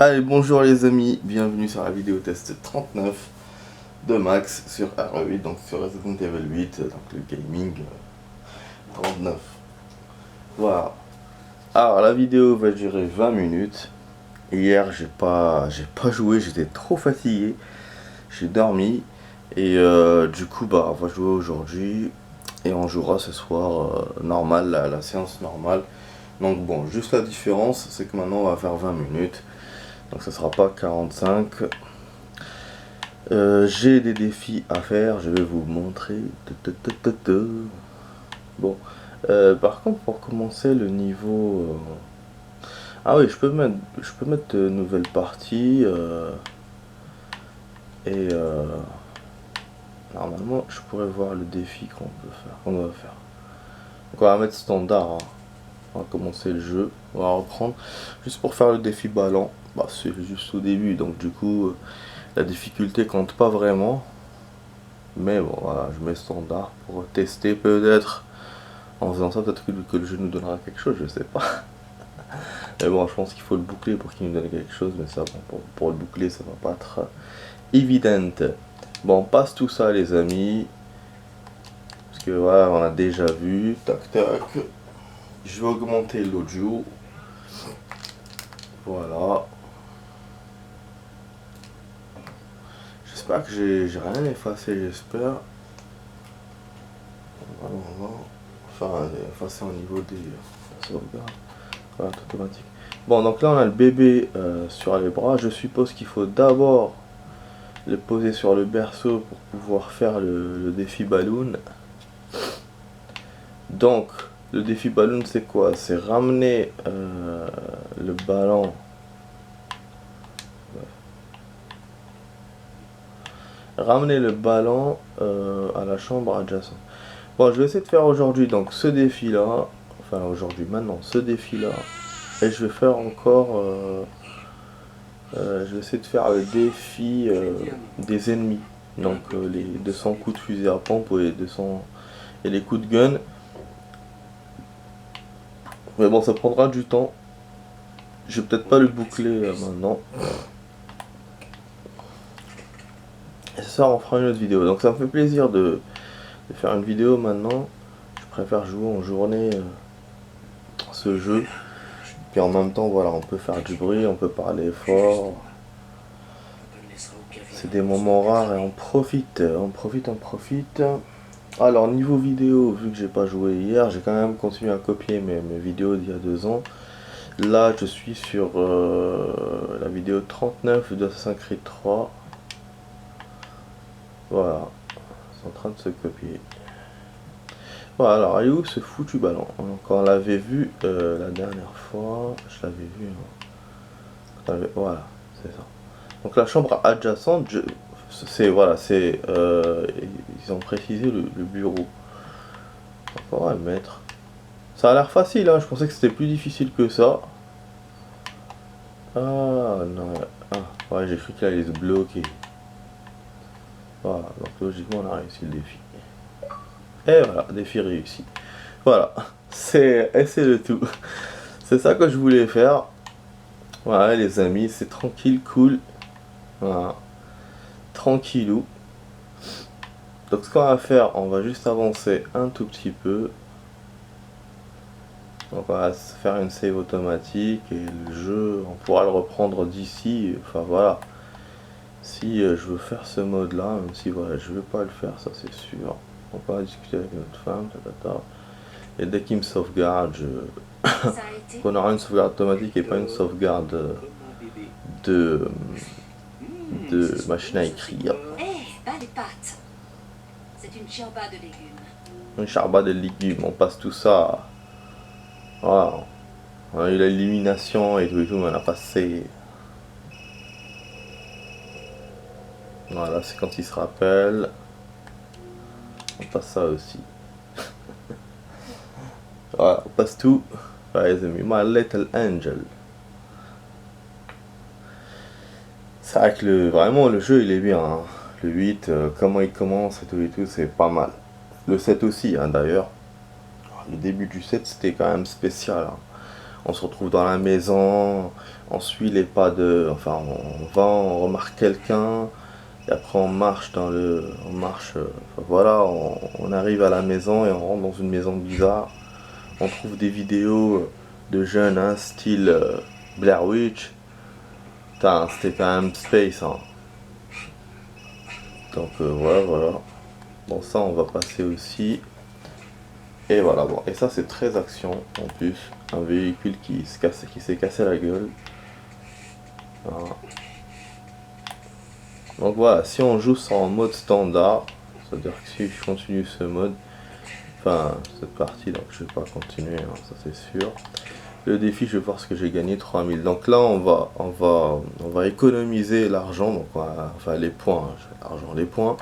Allez, bonjour les amis, bienvenue sur la vidéo test 39 de Max sur RE8, donc sur Resident Evil 8, donc le gaming 39. Voilà. Alors la vidéo va durer 20 minutes. Hier j'ai pas joué, j'étais trop fatigué. J'ai dormi et du coup on va jouer aujourd'hui et on jouera ce soir normal, la séance normale. Donc bon, juste la différence c'est que maintenant on va faire 20 minutes. Donc ça sera pas 45. J'ai des défis à faire, je vais vous montrer. Bon, par contre pour commencer le niveau... Ah oui, je peux mettre de nouvelles parties. Et normalement je pourrais voir le défi qu'on doit faire. Donc on va mettre standard, hein. On va commencer le jeu, on va reprendre. Juste pour faire le défi ballon. Bah, c'est juste au début, donc du coup la difficulté compte pas vraiment. Mais bon, voilà, je mets standard pour tester peut-être. En faisant ça, peut-être que le jeu nous donnera quelque chose, je sais pas. Mais bon, je pense qu'il faut le boucler pour qu'il nous donne quelque chose. Mais ça, bon, pour le boucler, ça va pas être évident. Bon, on passe tout ça, les amis. Parce que voilà, on a déjà vu. Tac, tac. Je vais augmenter l'audio. Voilà. J'espère que j'ai rien effacé, j'espère. On va enfin effacer au niveau des sauvegardes. Voilà, automatique. Bon, donc là on a le bébé sur les bras. Je suppose qu'il faut d'abord le poser sur le berceau pour pouvoir faire le défi balloon. Donc le défi balloon c'est quoi? C'est ramener le ballon. Ramener le ballon à la chambre adjacente. Bon, je vais essayer de faire aujourd'hui donc ce défi là. Enfin aujourd'hui, maintenant, ce défi là. Et je vais faire encore... je vais essayer de faire le défi des ennemis. Donc les 200 coups de fusil à pompe ou les 200 et les coups de gun. Mais bon, ça prendra du temps. Je vais peut-être pas le boucler maintenant. Et ça, on fera une autre vidéo. Donc ça me fait plaisir de faire une vidéo maintenant. Je préfère jouer en journée ce jeu. Puis en même temps, voilà, on peut faire du bruit, on peut parler fort. C'est des moments rares et on profite. Alors niveau vidéo, vu que j'ai pas joué hier, j'ai quand même continué à copier mes vidéos d'il y a 2 ans. Là, je suis sur la vidéo 39 de Assassin's Creed 3. Voilà, c'est en train de se copier. Voilà, alors elle est où ce foutu ballon? Quand on l'avait vu la dernière fois, je l'avais vu. Voilà, c'est ça. Donc la chambre adjacente, c'est voilà, c'est ils ont précisé le bureau. Donc on va le mettre. Ça a l'air facile, hein, je pensais que c'était plus difficile que ça. Ah non, ah, ouais, j'ai cru qu'il allait se bloquer. Voilà, donc logiquement on a réussi le défi. Et voilà, défi réussi. Voilà, c'est le tout. C'est ça que je voulais faire. Voilà les amis, c'est tranquille, cool. Voilà. Tranquillou. Donc ce qu'on va faire, on va juste avancer un tout petit peu. Donc on va faire une save automatique et le jeu, on pourra le reprendre d'ici. Enfin voilà. Si je veux faire ce mode là, même si voilà, je veux pas le faire, ça c'est sûr. On va discuter avec notre femme, et dès qu'il me sauvegarde, on aura une sauvegarde automatique et pas une sauvegarde de machine à écrire. C'est une ciabatta de légumes. Une ciabatta de légumes, on passe tout ça. Voilà. On a eu l'élimination et tout, mais on a passé. Voilà, c'est quand il se rappelle. On passe ça aussi. Voilà, on passe tout. Ouais, les amis, my little angel. C'est vrai que vraiment le jeu il est bien. Hein. Le 8, comment il commence et tout, c'est pas mal. Le 7 aussi, hein, d'ailleurs. Le début du 7 c'était quand même spécial. Hein. on se retrouve dans la maison, on suit les pas de... Enfin, on va, on remarque quelqu'un, et après on marche dans le... On marche... enfin, voilà, on arrive à la maison et on rentre dans une maison bizarre. On trouve des vidéos de jeunes, hein, style Blair Witch. Putain, c'était quand même space, hein. Donc voilà. Bon, ça on va passer aussi. Et voilà, bon, et ça c'est très action en plus. Un véhicule qui s'est cassé la gueule. Voilà. Donc voilà, si on joue ça en mode standard, c'est-à-dire que si je continue ce mode, enfin cette partie, donc je vais pas continuer, hein, ça c'est sûr. Le défi, je vais voir ce que j'ai gagné, 3000. Donc là, on va économiser l'argent, donc enfin les points, hein, l'argent, les points.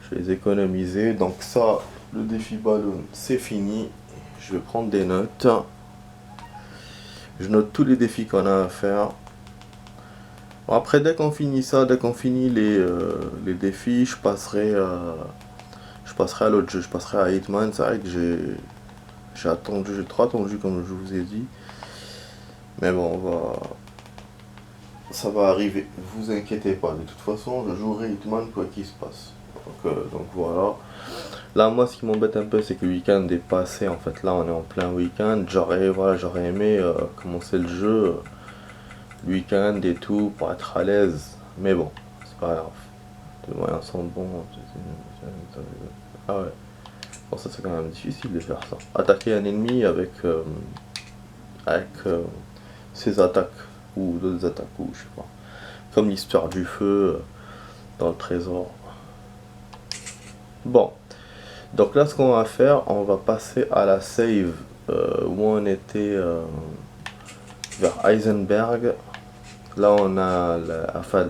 Je vais les économiser. Donc ça, le défi ballon, c'est fini. Je vais prendre des notes. Je note tous les défis qu'on a à faire. Bon, après, dès qu'on finit ça, dès qu'on finit les défis, je passerai à l'autre jeu. Je passerai à Hitman. C'est vrai que j'ai trop attendu comme je vous ai dit. Mais bon, ça va arriver. Vous inquiétez pas. De toute façon, je jouerai Hitman quoi qu'il se passe. Donc voilà. Là, moi, ce qui m'embête un peu, c'est que le week-end est passé. En fait, là, on est en plein week-end. J'aurais aimé commencer le jeu le week-end et tout pour être à l'aise. Mais bon, c'est pas grave. Les moyens sont bons. Ah ouais. Bon, ça, c'est quand même difficile de faire ça. Attaquer un ennemi avec ses attaques ou d'autres attaques ou je sais pas. Comme l'histoire du feu dans le trésor. Bon. Donc là, ce qu'on va faire, on va passer à la save où on était vers Heisenberg. Là, on a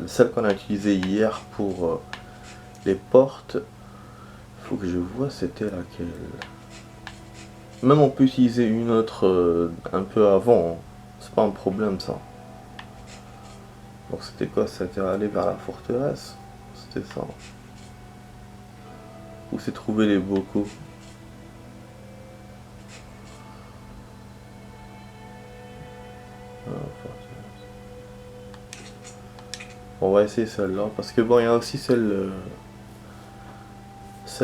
celle qu'on a utilisée hier pour les portes. Faut que je vois c'était laquelle. Même on peut utiliser une autre un peu avant. Hein. C'est pas un problème ça. Donc c'était quoi? C'était aller vers la forteresse. C'était ça. Où c'est trouver les bocaux. On va essayer celle-là. Parce que bon, il y a aussi celle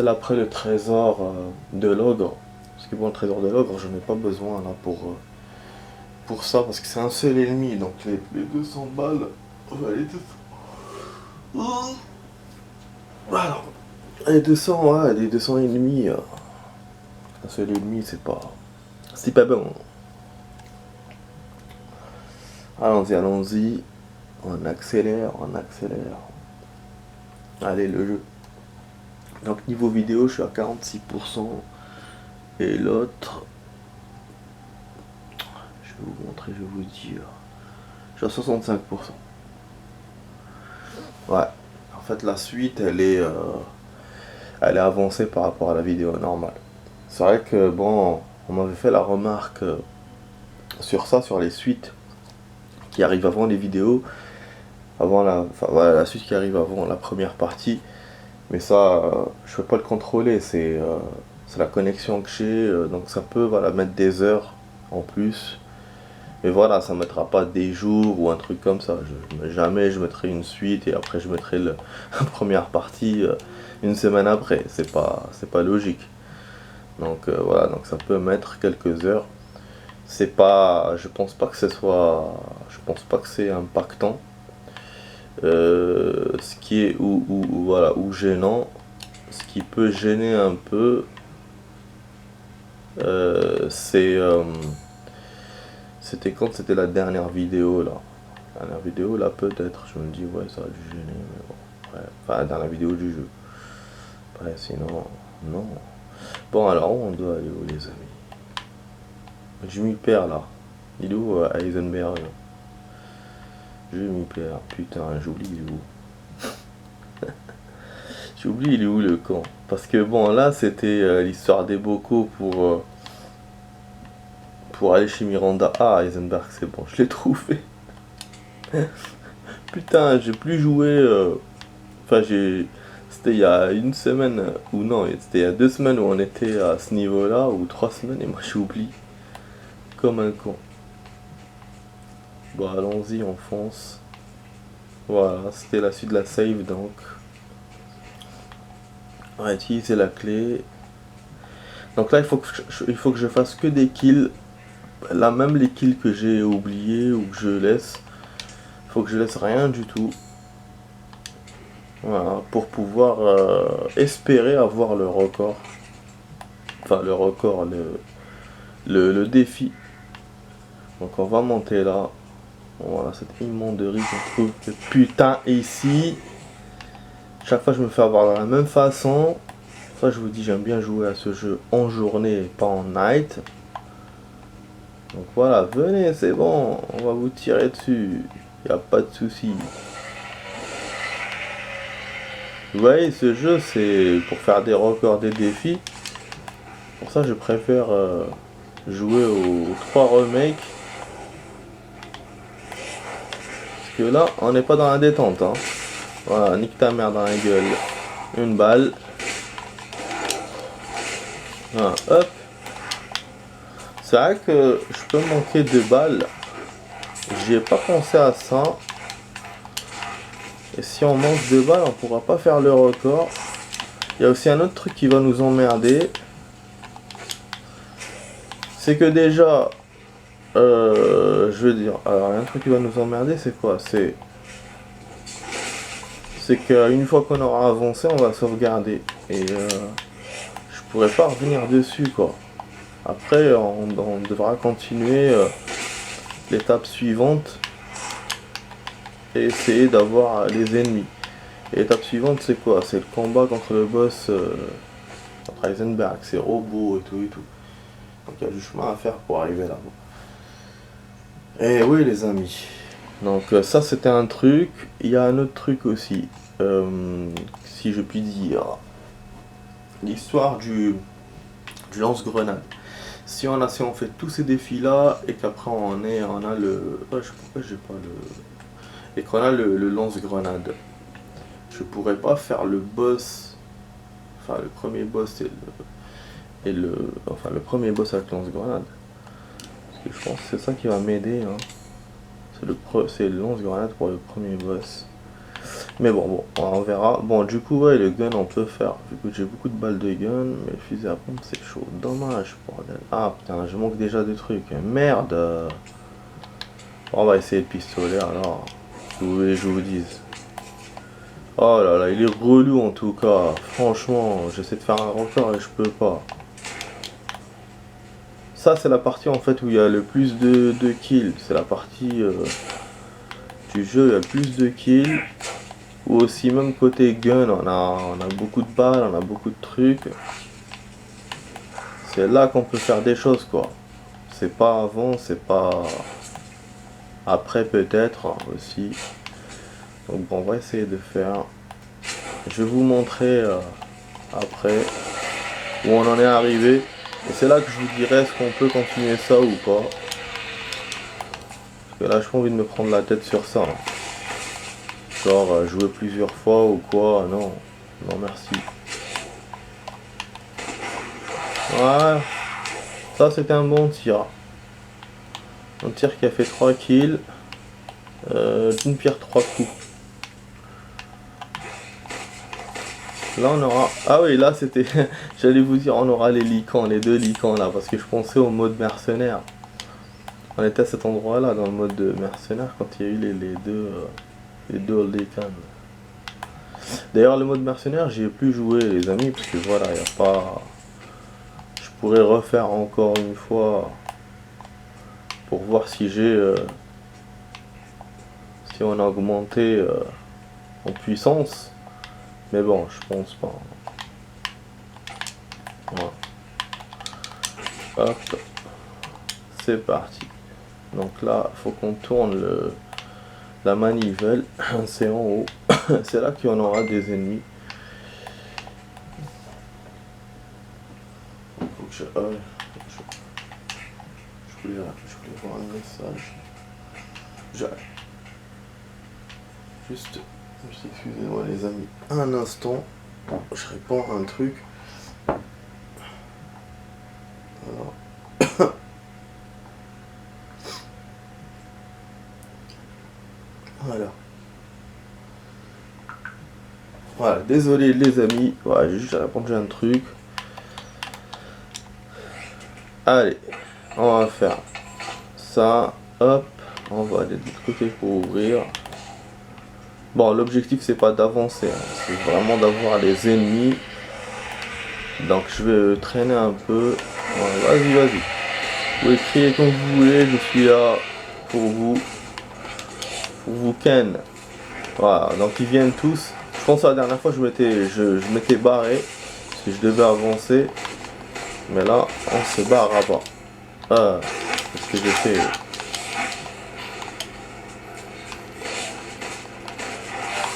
après le trésor de l'ogre. Parce que bon, le trésor de l'ogre, j'en ai pas besoin là pour ça. Parce que c'est un seul ennemi. Donc les 200 balles. Voilà. Les 200, ouais, les 200 ennemis. Un seul ennemi, c'est pas bon. Allons-y. On accélère. Allez, le jeu. Donc niveau vidéo, je suis à 46%. Et l'autre, je vais vous montrer, je vais vous dire. Je suis à 65%. Ouais. En fait, la suite, elle est avancée par rapport à la vidéo normale. C'est vrai que bon, on m'avait fait la remarque sur les suites qui arrivent avant les vidéos, la suite qui arrive avant la première partie. Mais ça, je peux pas le contrôler, c'est la connexion que j'ai, donc ça peut mettre des heures en plus. Mais voilà, ça mettra pas des jours ou un truc comme ça. Jamais je mettrai une suite et après je mettrai la première partie une semaine après. C'est pas logique. Donc voilà, donc ça peut mettre quelques heures. Je pense pas que c'est impactant. Ce qui est ou gênant, ce qui peut gêner un peu, c'était quand c'était la dernière vidéo là. La dernière vidéo là peut-être, je me dis ouais ça a dû gêner, mais bon. Ouais. Enfin la dernière vidéo du jeu. Ouais, sinon, non. Bon alors on doit aller où les amis? Je m'y perds là. Il est où Heisenberg? Je m'y perds. Putain, j'oublie il est où. J'oublie il est où le camp. Parce que bon là c'était l'histoire des bocaux pour aller chez Miranda. Ah Heisenberg c'est bon, je l'ai trouvé. Putain, j'ai plus joué. Enfin c'était il y a une semaine ou non, c'était il y a 2 semaines où on était à ce niveau là ou 3 semaines et moi j'oublie. comme un con. Bon, allons-y, on fonce. Voilà, c'était la suite de la save donc. On va utiliser la clé. Donc là, il faut que je fasse que des kills. Là, même les kills que j'ai oubliés ou que je laisse. Il faut que je laisse rien du tout. Voilà, pour pouvoir espérer avoir le record. Enfin, le record, le défi. Donc on va monter là. Voilà, cette immonderie qu'on trouve que putain ici. Chaque fois je me fais avoir de la même façon. Ça je vous dis, j'aime bien jouer à ce jeu en journée et pas en night. Donc voilà, venez, c'est bon, on va vous tirer dessus. Y a pas de souci. Vous voyez, ce jeu c'est pour faire des records, des défis. Pour ça je préfère jouer aux 3 remakes. Parce que là, on n'est pas dans la détente. Hein. Voilà, nique ta mère dans la gueule. Une balle. Voilà, hop. C'est vrai que je peux manquer de balles. J'y ai pas pensé à ça. Et si on manque de balles, on pourra pas faire le record. Il y a aussi un autre truc qui va nous emmerder. C'est que déjà, je veux dire, alors il y a un truc qui va nous emmerder, c'est quoi? C'est qu'une fois qu'on aura avancé, on va sauvegarder. Et je pourrais pas revenir dessus, quoi. Après, on devra continuer l'étape suivante et essayer d'avoir les ennemis. Et l'étape suivante, c'est quoi? C'est le combat contre le boss contre Heisenberg, c'est robots et tout et tout. Donc il y a du chemin à faire pour arriver là-bas. Et oui les amis. Donc ça c'était un truc. Il y a un autre truc aussi. Si je puis dire. L'histoire du lance-grenade. Si on fait tous ces défis là et qu'après on a le. Oh, je sais pourquoi j'ai pas le. Et qu'on a le lance-grenade. Je pourrais pas faire le boss. Enfin le premier boss enfin le premier boss avec lance-grenade. Parce que je pense que c'est ça qui va m'aider. Hein. C'est le lance-grenade pour le premier boss. Mais bon, on verra. Bon, du coup, ouais, le gun, on peut faire. Vu que j'ai beaucoup de balles de gun, mais le fusil à pompe, c'est chaud. Dommage, bordel. Ah, putain, je manque déjà de trucs. Merde. Bon, on va essayer le pistolet, alors. Si vous voulez, je vous dise. Oh là là, il est relou, en tout cas. Franchement, j'essaie de faire un record et je peux pas. Ça, c'est la partie, en fait, où il y a le plus de kills. C'est la partie du jeu, il y a le plus de kills. Ou aussi même côté gun, on a beaucoup de balles, on a beaucoup de trucs. C'est là qu'on peut faire des choses quoi. C'est pas avant, c'est pas après peut-être aussi. Donc bon, on va essayer de faire. Je vais vous montrer après où on en est arrivé. Et c'est là que je vous dirai est-ce qu'on peut continuer ça ou pas. Parce que là j'ai pas envie de me prendre la tête sur ça. Hein. Genre jouer plusieurs fois ou quoi, non. Non merci. Voilà. Ça c'était un bon tir. Un tir qui a fait 3 kills. D'une pierre 3 coups. Là on aura... Ah oui là c'était... J'allais vous dire on aura les licans, les 2 licans là. Parce que je pensais au mode mercenaire. On était à cet endroit là dans le mode de mercenaire quand il y a eu les deux licans. D'ailleurs le mode mercenaire j'y ai plus joué les amis. Parce que voilà il n'y a pas... Je pourrais refaire encore une fois pour voir si j'ai si on a augmenté en puissance, mais bon je pense pas. Voilà. Hop, c'est parti. Donc là il faut qu'on tourne la manivelle, c'est en haut. C'est là qu'il y en aura des ennemis. Faut que je voulais voir un message. Juste excusez-moi les amis, un instant, je réponds à un truc. Alors. Voilà. Voilà, désolé les amis. Ouais, j'ai juste répondu à un truc. Allez, on va faire ça. Hop, on va aller de l'autre côté pour ouvrir. Bon, l'objectif c'est pas d'avancer, hein, c'est vraiment d'avoir les ennemis. Donc je vais traîner un peu. Ouais, vas-y, vas-y. Vous pouvez crier comme vous voulez, je suis là pour vous ken. Voilà, donc ils viennent tous. Je pense que la dernière fois je m'étais barré, parce que je devais avancer. Mais là, on se barre à bas. Ah, qu'est-ce que j'ai fait?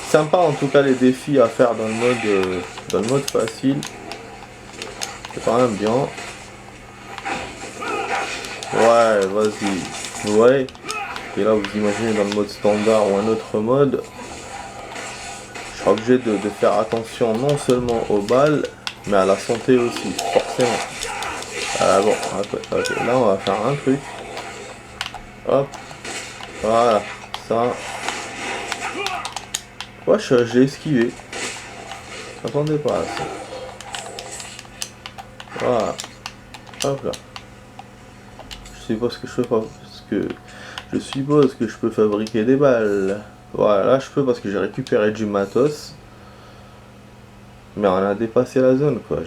Sympa en tout cas les défis à faire dans le mode facile. C'est quand même bien. Ouais, vas-y. Ouais. Et là, vous imaginez dans le mode standard ou un autre mode. Je serai obligé de faire attention non seulement aux balles, mais à la santé aussi, forcément. Bon, ok, là on va faire un truc. Hop. Voilà. Ça. Wesh, j'ai esquivé. Attendez pas à ça. Voilà. Hop là. Je suppose que je peux fabriquer des balles. Voilà, là je peux parce que j'ai récupéré du matos. Mais on a dépassé la zone quoi.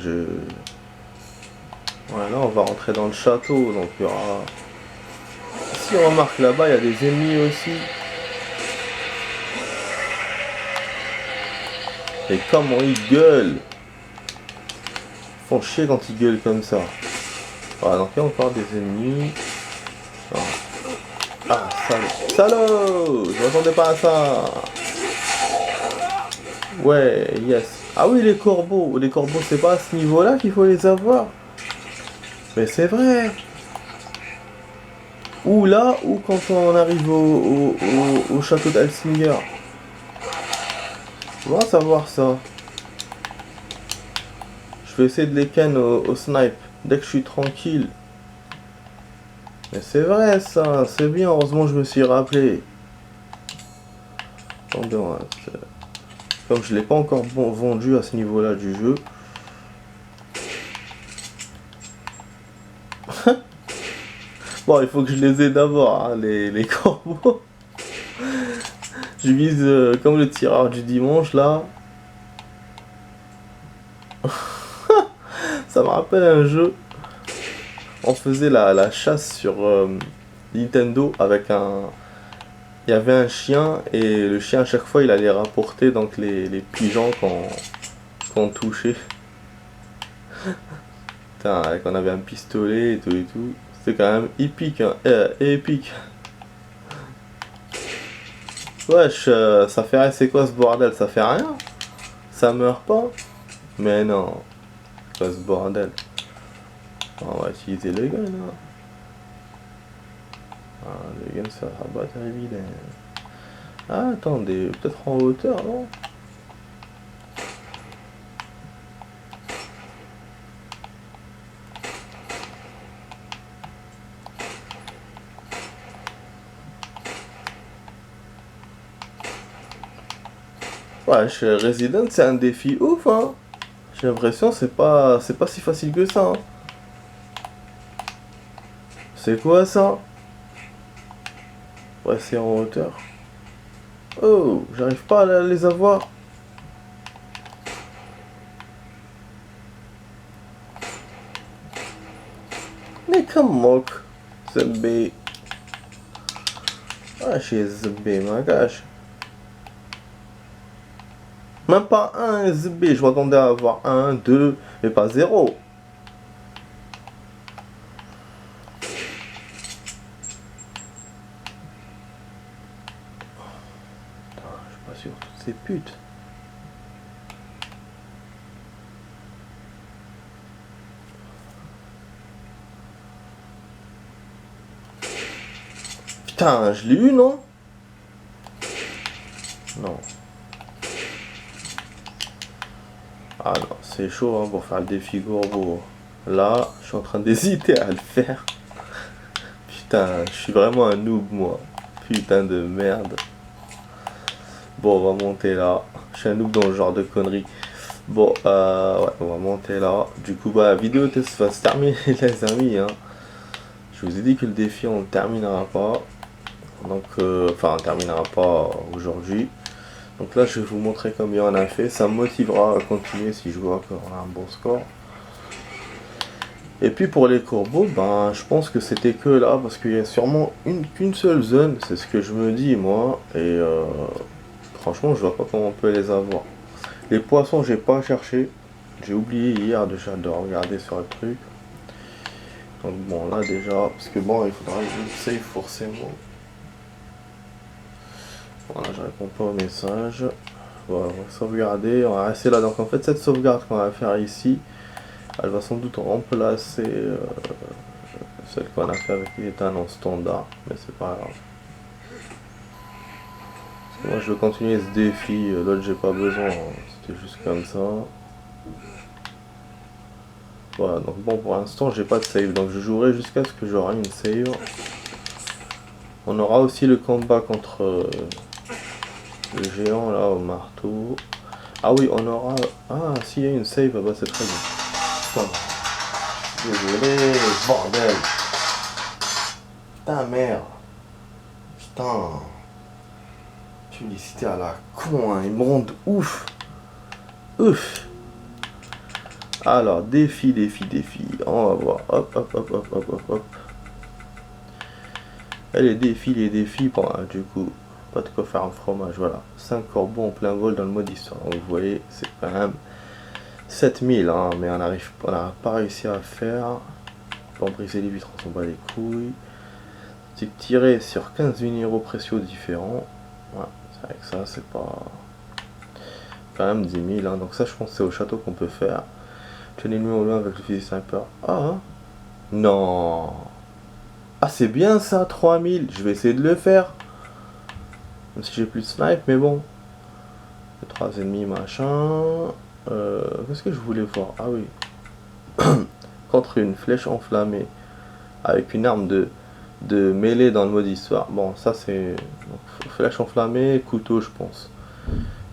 Voilà, on va rentrer dans le château. Donc il y aura. Si on remarque là-bas, il y a des ennemis aussi. Et comment ils gueulent! Ils font chier quand ils gueulent comme ça. Voilà, donc il y a encore des ennemis. Ah, salaud! Salaud! Je m'attendais pas à ça! Ouais, yes. Ah oui, les corbeaux. Les corbeaux, c'est pas à ce niveau-là qu'il faut les avoir. Mais c'est vrai. Ou là, ou quand on arrive au château d'Alsinger. On va savoir ça. Je vais essayer de les ken au snipe. Dès que je suis tranquille. Mais c'est vrai ça, c'est bien, heureusement je me suis rappelé. Attendez, comme je l'ai pas encore vendu à ce niveau-là du jeu. Bon, il faut que je les ai d'abord, hein, les corbeaux. Je vise comme le tireur du dimanche là. Ça me rappelle un jeu. On faisait la chasse sur Nintendo avec un... Il y avait un chien et le chien à chaque fois il allait rapporter donc les pigeons qu'on touchait. Putain, qu'on avait un pistolet et tout et tout. C'était quand même épique, hein. Épique. Wesh, ça fait rien, c'est quoi ce bordel? Ça fait rien? Ça meurt pas? Mais non. Quoi ce bordel? On va utiliser le gun là. Ah, le gun ça va pas très évident. Ah, attendez, peut-être en hauteur, non? Ouais, chez Resident c'est un défi ouf, hein. J'ai l'impression c'est pas si facile que ça, hein. C'est quoi ça? Ouais, c'est en hauteur. Oh, j'arrive pas à les avoir. Mais comment ZB? Ah, chez ZB, ma gosh. Même pas un ZB, je m'attendais à avoir un, deux, mais pas zéro. Putain, je suis pas sûr, toutes ces putes. Putain, je l'ai eu, non? Non. Ah non, c'est chaud hein, pour faire le défi Gorbo. Là, je suis en train d'hésiter à le faire. Putain, je suis vraiment un noob, moi. Putain de merde. Bon, on va monter là. Je suis un noob dans le genre de conneries. Bon, ouais, on va monter là. Du coup, bah, la vidéo va se terminer, les amis. Hein. Je vous ai dit que le défi, on ne terminera pas. Donc, enfin, on ne terminera pas aujourd'hui. Donc là, je vais vous montrer combien on a fait. Ça me motivera à continuer si je vois qu'on a un bon score. Et puis pour les corbeaux, ben, je pense que c'était que là, parce qu'il y a sûrement qu'une seule zone, c'est ce que je me dis moi, et franchement je vois pas comment on peut les avoir. Les poissons j'ai pas cherché, j'ai oublié hier déjà de regarder sur le truc. Donc bon là déjà, parce que bon il faudra que je save forcément. Voilà, je réponds pas au message. Voilà, on va sauvegarder, on va rester là. Donc en fait cette sauvegarde qu'on va faire ici, elle va sans doute remplacer celle qu'on a fait avec les états en standard, mais c'est pas grave. Parce que moi je veux continuer ce défi, l'autre j'ai pas besoin, hein. C'était juste comme ça. Voilà, donc bon pour l'instant j'ai pas de save, donc je jouerai jusqu'à ce que j'aurai une save. On aura aussi le combat contre le géant là au marteau. Ah oui, on aura... Ah, s'il y a une save, ah bah c'est très bien. Putain. Désolé, bordel. Putain, merde. Putain. Publicité à la con, hein. Ils me rendent ouf. Ouf. Alors, défi. On va voir. Hop, hop, hop, hop, hop, hop, hop. Et les défis, bon, hein, du coup, pas de quoi faire un fromage, voilà. 5 corbeaux en plein vol dans le mode histoire. Donc, vous voyez, c'est quand même 7000, hein, mais on n'a pas réussi à faire. Pour briser les vitres, on s'en bat les couilles. C'est tiré sur 15 minéraux précieux différents. Ouais, c'est vrai que ça, c'est pas... Quand même 10 000, hein. Donc ça, je pense que c'est au château qu'on peut faire. Tu l'ennemi au loin avec le fusil sniper. Ah, hein. Non. Ah, c'est bien ça, 3000. Je vais essayer de le faire. Même si j'ai plus de snipe, mais bon. Les 3 ennemis, machin. Qu'est-ce que je voulais voir? Ah oui. Contre une flèche enflammée. Avec une arme de mêlée dans le mode histoire. Bon, ça c'est... Flèche enflammée, couteau, je pense.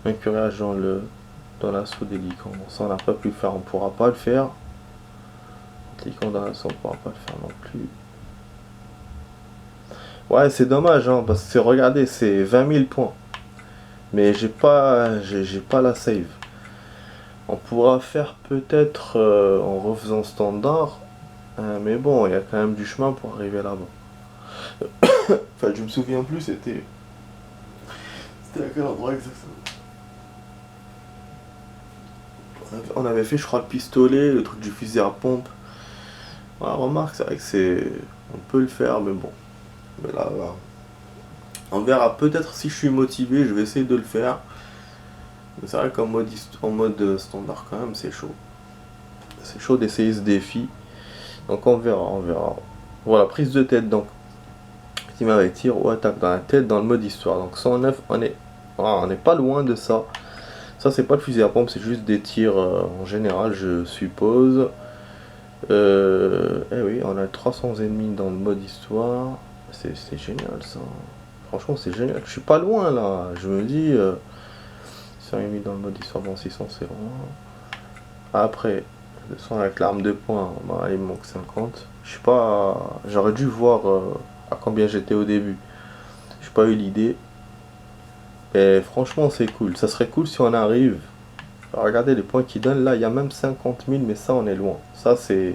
Incurage dans l'assaut des licans. Bon, ça on n'a pas pu le faire, on pourra pas le faire. Licans dans l'assaut, on pourra pas le faire non plus. Ouais, c'est dommage, hein, parce que regardez, c'est 20 000 points. Mais j'ai pas la save. On pourra faire peut-être en refaisant standard. Mais bon, il y a quand même du chemin pour arriver là-bas. Enfin, je me souviens plus, c'était à quel endroit exactement? On avait fait, je crois, le pistolet, le truc du fusil à pompe. Ouais, remarque, c'est vrai que c'est... On peut le faire, mais bon. Mais là, on verra. Peut-être si je suis motivé, je vais essayer de le faire. Mais c'est vrai qu'en mode standard, quand même, c'est chaud. C'est chaud d'essayer ce défi. Donc on verra. Voilà, prise de tête, donc. Team avec tir ou attaque dans la tête dans le mode histoire. Donc 109, on est pas loin de ça. Ça, c'est pas le fusil à pompe, c'est juste des tirs en général, je suppose. Eh oui, on a 300 ennemis dans le mode histoire. C'est génial ça. Franchement, c'est génial. Je suis pas loin là. Je me dis, 100 ennemis dans le mode histoire, bon, 600 c'est loin. Après, 200 avec l'arme de poing, bah, il me manque 50. Je sais pas, j'aurais dû voir à combien j'étais au début. J'ai pas eu l'idée. Et franchement, c'est cool. Ça serait cool si on arrive. Regardez les points qu'ils donnent là, il y a même 50 000, mais ça, on est loin. Ça, c'est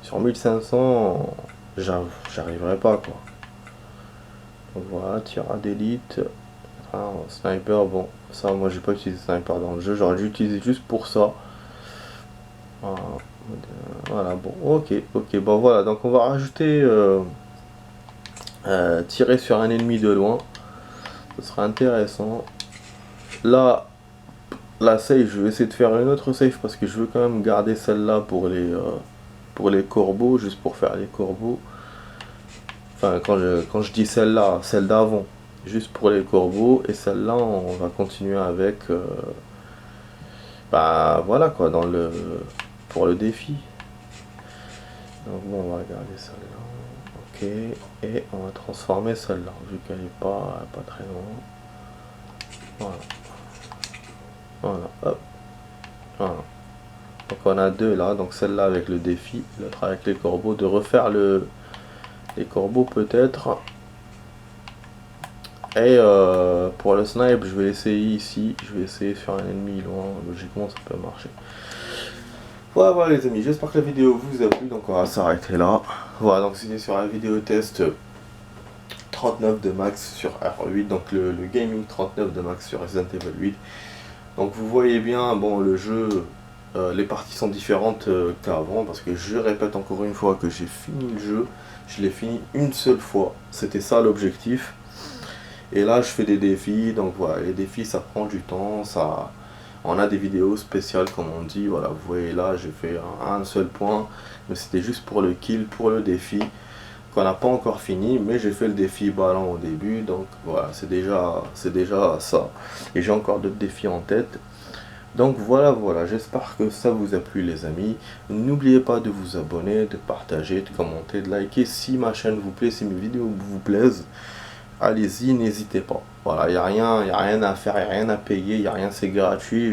sur 1500, j'arriverai pas quoi. Donc voilà, tir d'élite. Ah, sniper, bon, ça, moi j'ai pas utilisé sniper dans le jeu, j'aurais dû utiliser juste pour ça. Voilà, bon, ok, bon voilà, donc on va rajouter tirer sur un ennemi de loin. Ce sera intéressant. Là, la save, je vais essayer de faire une autre save parce que je veux quand même garder celle-là pour les corbeaux, juste pour faire les corbeaux. Enfin, quand je dis celle-là, celle d'avant, juste pour les corbeaux. Et celle-là, on va continuer avec... bah voilà quoi, pour le défi. Donc bon, on va regarder celle-là. Ok, et on va transformer celle-là, vu qu'elle est pas très loin. Voilà. on a deux là, donc celle-là avec le défi, l'autre avec les corbeaux, de refaire les corbeaux peut-être. Et pour le snipe, je vais essayer ici, je vais essayer sur un ennemi loin, logiquement ça peut marcher. Voilà les amis, j'espère que la vidéo vous a plu, donc on va s'arrêter là. Voilà, donc c'était sur la vidéo test 39 de max sur R8, donc le gaming 39 de max sur Resident Evil 8. Donc vous voyez bien, bon le jeu, les parties sont différentes qu'avant, parce que je répète encore une fois que j'ai fini le jeu, je l'ai fini une seule fois, c'était ça l'objectif. Et là je fais des défis, donc voilà, les défis ça prend du temps, ça... On a des vidéos spéciales comme on dit, voilà, vous voyez là j'ai fait un seul point, mais c'était juste pour le kill, pour le défi, qu'on n'a pas encore fini, mais j'ai fait le défi ballon au début, donc voilà, c'est déjà ça. Et j'ai encore d'autres défis en tête. Donc voilà, j'espère que ça vous a plu les amis. N'oubliez pas de vous abonner, de partager, de commenter, de liker si ma chaîne vous plaît, si mes vidéos vous plaisent. Allez-y, n'hésitez pas. Voilà, il n'y a rien à faire, il n'y a rien à payer, il n'y a rien, c'est gratuit.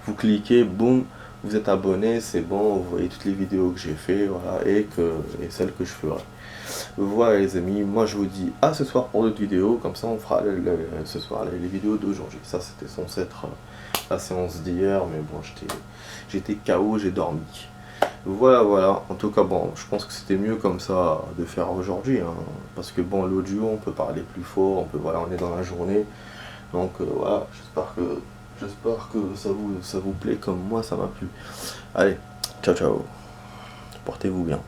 Vous cliquez, boum, vous êtes abonné, c'est bon, vous voyez toutes les vidéos que j'ai fait, voilà, et celles que je ferai. Voilà les amis, moi je vous dis à ce soir pour d'autres vidéos, comme ça on fera ce soir les vidéos d'aujourd'hui. Ça c'était censé être la séance d'hier, mais bon j'étais KO, j'ai dormi. Voilà, en tout cas bon, je pense que c'était mieux comme ça de faire aujourd'hui, hein, parce que bon l'audio on peut parler plus fort, voilà, on est dans la journée, donc voilà, j'espère que ça vous plaît comme moi ça m'a plu. Allez, ciao, portez-vous bien.